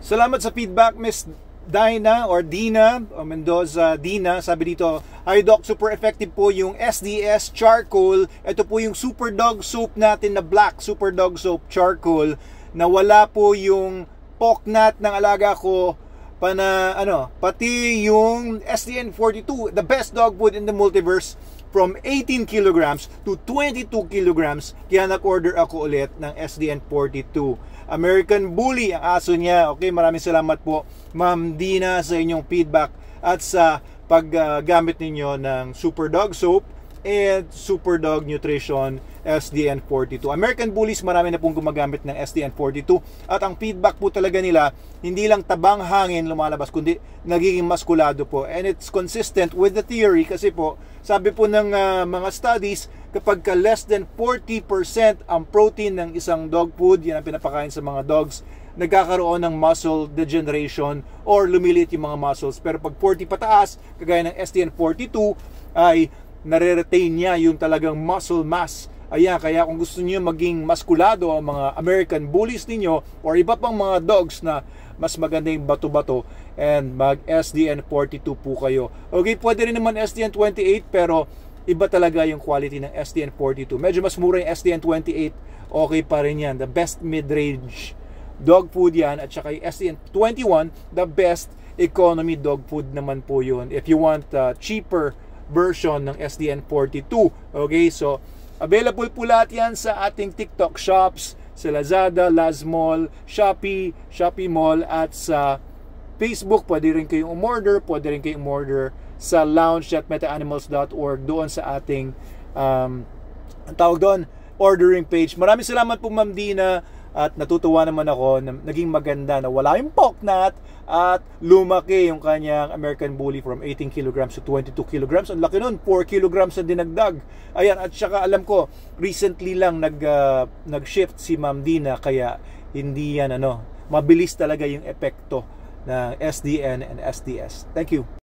Salamat sa feedback, Miss Dina or Dina o Mendoza Dina. Sabi dito, "Hi Doc, super effective po yung SDS charcoal. Ito po yung Super Dog soap natin na black Super Dog soap charcoal. Nawala po yung poknat ng alaga ko pati yung SDN42, the best dog food in the multiverse, from 18 kilograms to 22 kilograms. Kaya nag-order ako ulit ng SDN42. American Bully ang aso niya." Okay, maraming salamat po, Ma'am Dina, sa inyong feedback at sa paggamit ninyo ng Super Dog Soap and Super Dog Nutrition SDN42. American Bullies, marami na pong gumagamit ng SDN42 at ang feedback po talaga nila, hindi lang tabang hangin lumalabas, kundi nagiging maskulado po, and it's consistent with the theory kasi po, sabi po ng mga studies, kapag ka less than 40% ang protein ng isang dog food, yan ang pinapakain sa mga dogs, nagkakaroon ng muscle degeneration or lumiliit yung mga muscles. Pero pag 40 pataas, kagaya ng SDN42, ay nare-retain niya yung talagang muscle mass. Ayan, kaya kung gusto niyo maging maskulado ang mga American Bullies ninyo or iba pang mga dogs na mas maganda yung bato-bato, and mag SDN42 po kayo. Okay, pwede rin naman SDN28, pero iba talaga yung quality ng SDN42. Medyo mas mura yung SDN28, okay pa rin yan. The best mid-range dog food yan. At saka yung SDN21, the best economy dog food naman po yun, if you want cheaper version ng SDN42. Okay, so available po lahat yan sa ating TikTok shops, sa Lazada, Lazmall, Shopee, Shopee Mall, at sa Facebook. Pwede rin kayong umorder, pwede rin kayong umorder sa lounge.metaanimals.org, doon sa ating ang tawag doon, ordering page. Maraming salamat po, Ma'am Dina, at natutuwa naman ako na naging maganda na wala yung poknat at lumaki yung kanyang American Bully from 18 kilograms to 22 kilograms. Ang laki nun, 4 kilograms na dinagdag. Ayan, at saka alam ko, recently lang nag-shift si Ma'am Dina, kaya hindi yan mabilis talaga yung epekto ng SDN and SDS. Thank you.